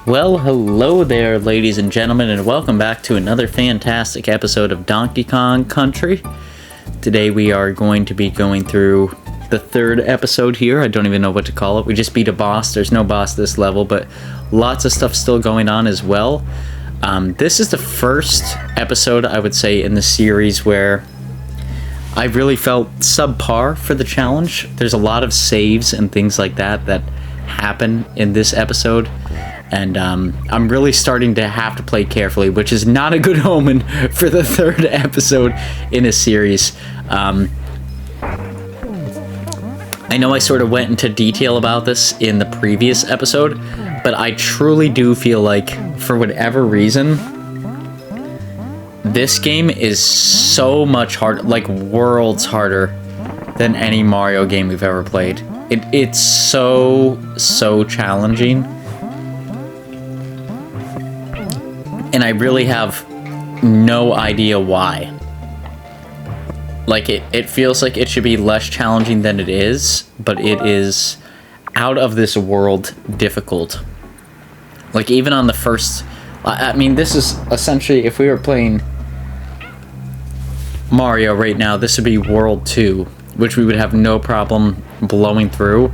Well, hello there, ladies and gentlemen, and welcome back to another fantastic episode of Donkey Kong Country. Today we are going to be going through the third episode here. I don't even know what to call it. We just beat a boss. There's no boss this level, but lots of stuff still going on as well. This is the first episode, I would say, in the series where I really felt subpar for the challenge. There's a lot of saves and things like that that happen in this episode. And I'm really starting to have to play carefully, which is not a good omen for the third episode in a series. I know I sort of went into detail about this in the previous episode, but I truly do feel like, for whatever reason, this game is so much harder, like worlds harder, than any Mario game we've ever played. It's so challenging. And I really have no idea why. Like, it feels like it should be less challenging than it is, but it is out of this world difficult. Like, even on the first... I mean, this is essentially, if we were playing Mario right now, this would be World 2, which we would have no problem blowing through.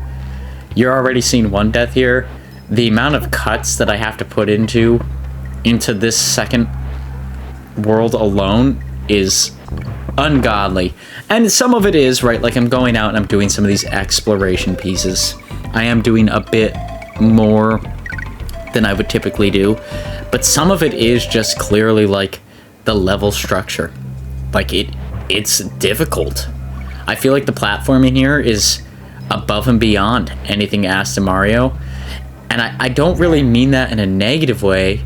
You're already seeing one death here. The amount of cuts that I have to put into this second world alone is ungodly. And some of it is, right, like I'm going out and I'm doing some of these exploration pieces. I am doing a bit more than I would typically do. But some of it is just clearly like the level structure. Like it's difficult. I feel like the platforming here is above and beyond anything asked of Mario. And I don't really mean that in a negative way,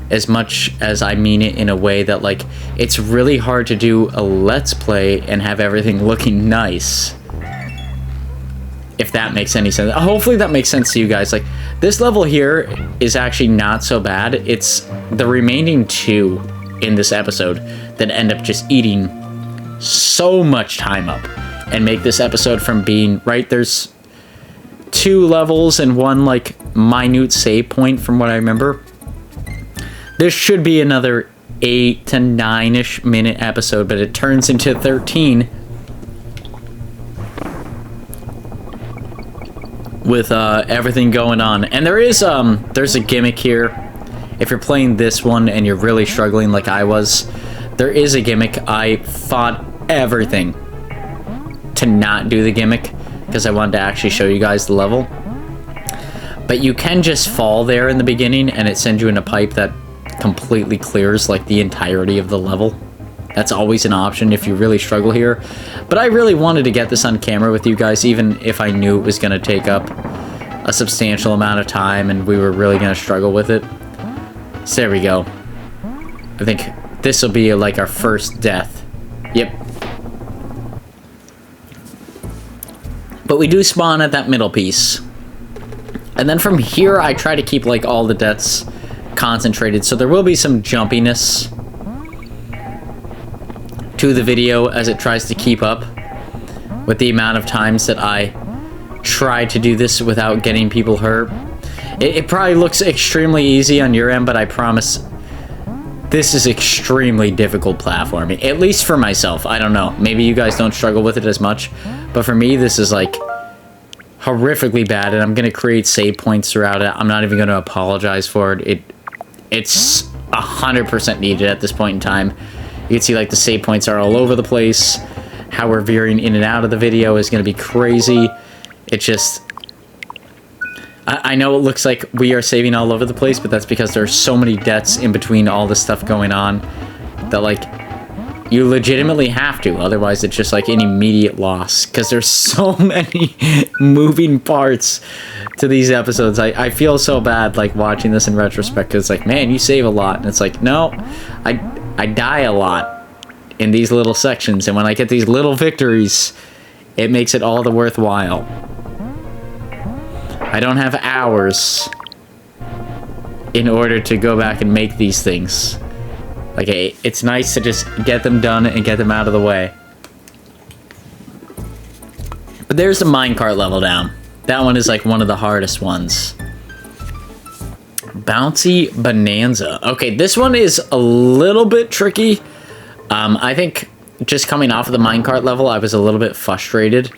as much as I mean it in a way that, like, it's really hard to do a Let's Play and have everything looking nice. If that makes any sense. Hopefully that makes sense to you guys. Like, this level here is actually not so bad. It's the remaining two in this episode that end up just eating so much time up and make this episode from being, right, there's 2 levels and 1, like, minute save point from what I remember. This should be another 8 to 9-ish minute episode, but it turns into 13 with everything going on. And there's a gimmick here. If you're playing this one and you're really struggling like I was, there is a gimmick. I fought everything to not do the gimmick because I wanted to actually show you guys the level. But you can just fall there in the beginning and it sends you in a pipe that completely clears like the entirety of the level. That's always an option if you really struggle here. But I really wanted to get this on camera with you guys, even if I knew it was going to take up a substantial amount of time and we were really going to struggle with it. So there we go. I think this will be like our first death. Yep. But we do spawn at that middle piece. And then from here I try to keep like all the deaths concentrated, so there will be some jumpiness to the video as it tries to keep up with the amount of times that I try to do this without getting people hurt. It probably looks extremely easy on your end, but I promise this is extremely difficult platforming, at least for myself. I don't know, maybe you guys don't struggle with it as much, but for me this is like horrifically bad, and I'm gonna create save points throughout it. I'm not even gonna apologize for it. It's 100% needed at this point in time. You can see like the save points are all over the place. How we're veering in and out of the video is going to be crazy. It just... I know it looks like we are saving all over the place, but that's because there are so many deaths in between all this stuff going on that, like, you legitimately have to. Otherwise, it's just like an immediate loss because there's so many moving parts to these episodes. I feel so bad, like, watching this in retrospect because, like, man, you save a lot. And it's like, no, I die a lot in these little sections. And when I get these little victories, it makes it all the worthwhile. I don't have hours in order to go back and make these things. Like, it's nice to just get them done and get them out of the way. But there's the minecart level down. That one is like one of the hardest ones. Bouncy Bonanza. Okay, this one is a little bit tricky. I think just coming off of the minecart level, I was a little bit frustrated.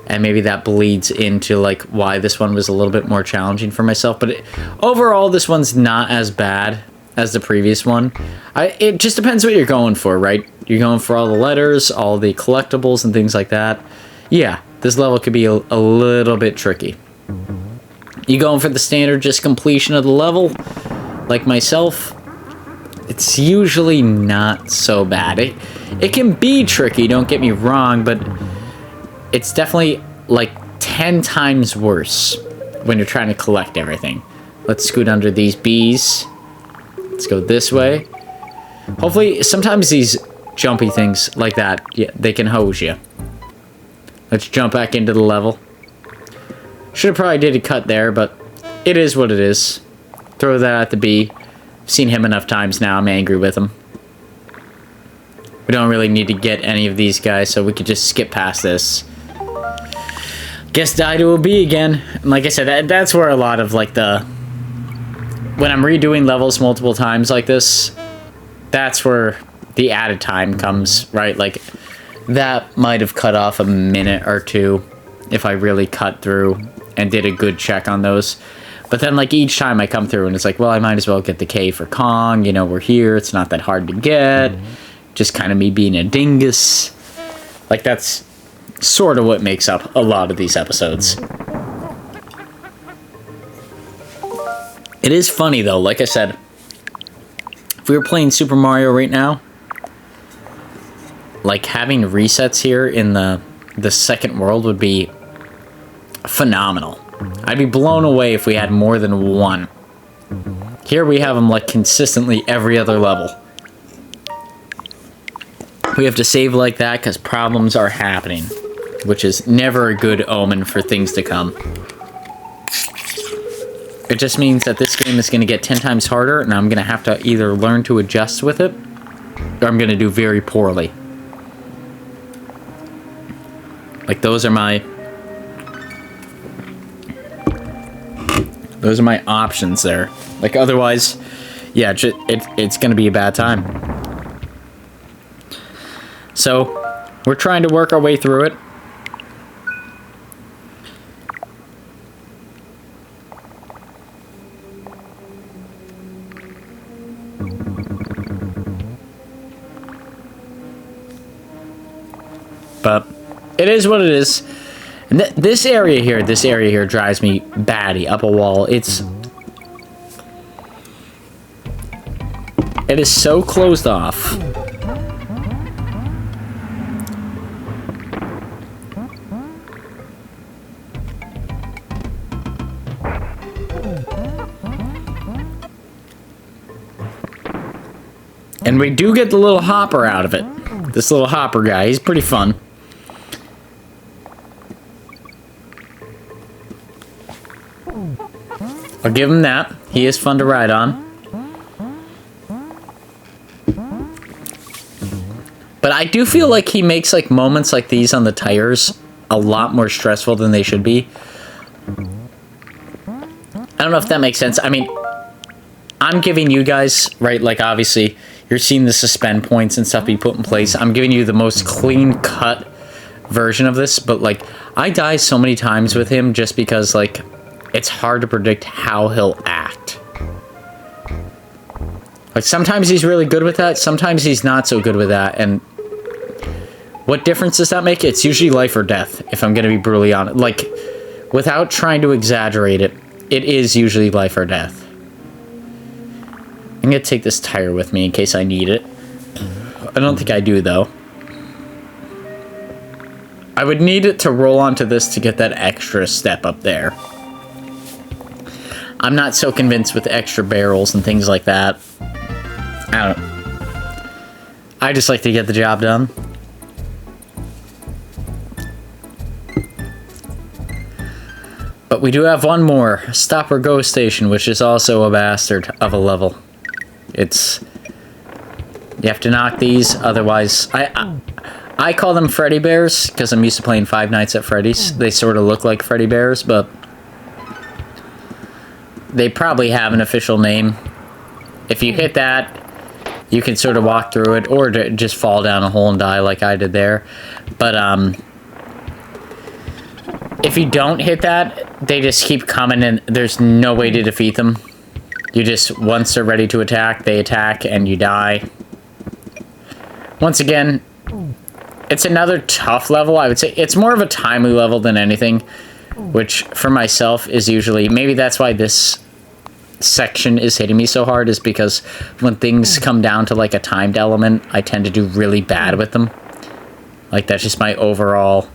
And maybe that bleeds into, like, why this one was a little bit more challenging for myself. But overall, this one's not as bad as the previous one. It just depends what you're going for, right? You're going for all the letters, all the collectibles, and things like that. Yeah, this level could be a little bit tricky. You going for the standard just completion of the level, like myself? It's usually not so bad. It can be tricky, don't get me wrong, but it's definitely like 10 times worse when you're trying to collect everything. Let's scoot under these bees. Let's go this way. Hopefully, sometimes these jumpy things like that, yeah, they can hose you. Let's jump back into the level. Should have probably did a cut there, but it is what it is. Throw that at the bee. I've seen him enough times now, I'm angry with him. We don't really need to get any of these guys, so we could just skip past this. Guess die to a bee again. And like I said, that's where a lot of, like, when I'm redoing levels multiple times like this, that's where the added time comes, right? Like, that might have cut off a minute or two if I really cut through and did a good check on those. But then, like, each time I come through and it's like, well, I might as well get the K for Kong. You know, we're here. It's not that hard to get. Just kind of me being a dingus. Like, that's sort of what makes up a lot of these episodes. It is funny, though. Like I said, if we were playing Super Mario right now, like, having resets here in the second world would be phenomenal. I'd be blown away if we had more than one. Here we have them, like, consistently every other level. We have to save like that because problems are happening, which is never a good omen for things to come. It just means that this game is going to get 10 times harder, and I'm going to have to either learn to adjust with it, or I'm going to do very poorly. Like, those are my options there. Like, otherwise, yeah, it's going to be a bad time. So, we're trying to work our way through it. But it is what it is. And this area here drives me batty up a wall. It is so closed off. And we do get the little hopper out of it. This little hopper guy, he's pretty fun. I'll give him that. He is fun to ride on. But I do feel like he makes, like, moments like these on the tires a lot more stressful than they should be. I don't know if that makes sense. I mean, I'm giving you guys, right, like, obviously, you're seeing the suspend points and stuff be put in place. I'm giving you the most clean-cut version of this, but, like, I die so many times with him just because, like, it's hard to predict how he'll act. Like, sometimes he's really good with that, sometimes he's not so good with that, and what difference does that make? It's usually life or death, if I'm gonna be brutally honest. Like, without trying to exaggerate it, it is usually life or death. I'm gonna take this tire with me in case I need it. I don't think I do, though. I would need it to roll onto this to get that extra step up there. I'm not so convinced with extra barrels and things like that. I don't know. I just like to get the job done. But we do have one more, Stop or Go Station, which is also a bastard of a level. It's... You have to knock these, otherwise... I call them Freddy Bears, because I'm used to playing Five Nights at Freddy's. They sort of look like Freddy Bears, but... they probably have an official name. If you hit that, you can sort of walk through it, or just fall down a hole and die like I did there. But, if you don't hit that, they just keep coming, and there's no way to defeat them. You just, once they're ready to attack, they attack, and you die. Once again, it's another tough level. I would say it's more of a timely level than anything, which, for myself, is usually... Maybe that's why this section is hitting me so hard, is because when things come down to like a timed element, I tend to do really bad with them. Like, that's just my overall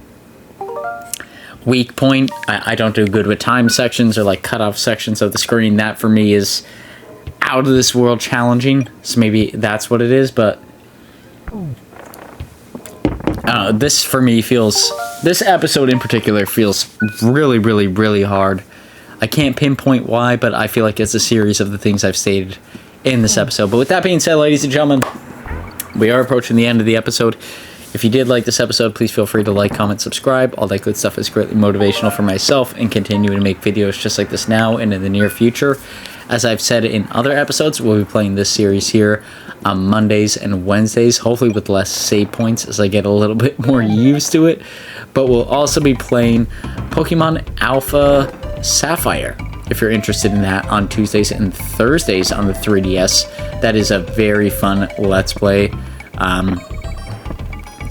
weak point. I don't do good with time sections or like cutoff sections of the screen. That for me is out of this world challenging, so maybe that's what it is. But this for me feels, this episode in particular feels really, really, really hard. I can't pinpoint why, but I feel like it's a series of the things I've stated in this episode. But with that being said, ladies and gentlemen, we are approaching the end of the episode. If you did like this episode, please feel free to like, comment, subscribe. All that good stuff is greatly motivational for myself and continuing to make videos just like this now and in the near future. As I've said in other episodes, we'll be playing this series here on Mondays and Wednesdays, hopefully with less save points as I get a little bit more used to it. But we'll also be playing Pokemon Alpha Sapphire, if you're interested in that, on Tuesdays and Thursdays on the 3DS. That is a very fun Let's Play.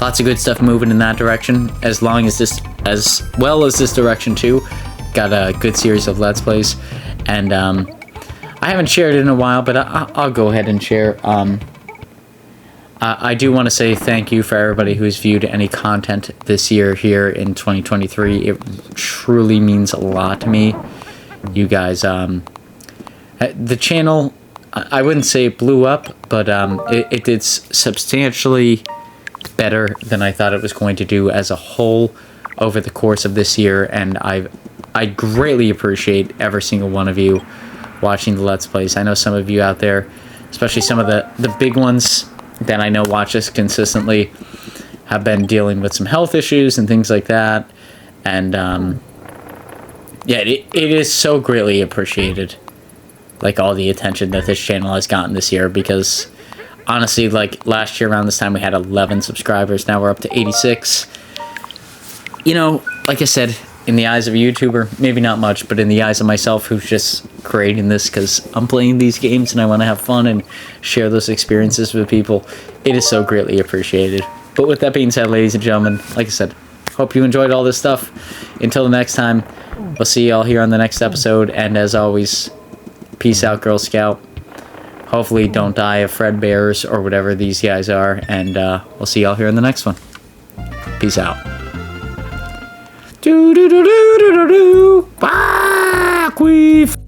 Lots of good stuff moving in that direction, as well as this direction too. Got a good series of Let's Plays, and I haven't shared it in a while, but I'll go ahead and share. I do want to say thank you for everybody who's viewed any content this year here in 2023. It truly means a lot to me. You guys, the channel, I wouldn't say it blew up, but it did substantially better than I thought it was going to do as a whole over the course of this year, and I greatly appreciate every single one of you watching the Let's Plays. I know some of you out there, especially some of the big ones that I know watch us consistently, have been dealing with some health issues and things like that, and yeah, it is so greatly appreciated, like all the attention that this channel has gotten this year, because honestly, like last year around this time we had 11 subscribers. Now we're up to 86. You know, like I said, in the eyes of a YouTuber, maybe not much, but in the eyes of myself, who's just creating this because I'm playing these games and I want to have fun and share those experiences with people, it is so greatly appreciated. But with that being said, ladies and gentlemen, like I said, hope you enjoyed all this stuff. Until the next time, we'll see y'all here on the next episode, and as always, peace out, Girl Scout. Hopefully don't die of Fredbears or whatever these guys are, and we'll see y'all here in the next one. Peace out. Do do do do do do do. Bye, Queef.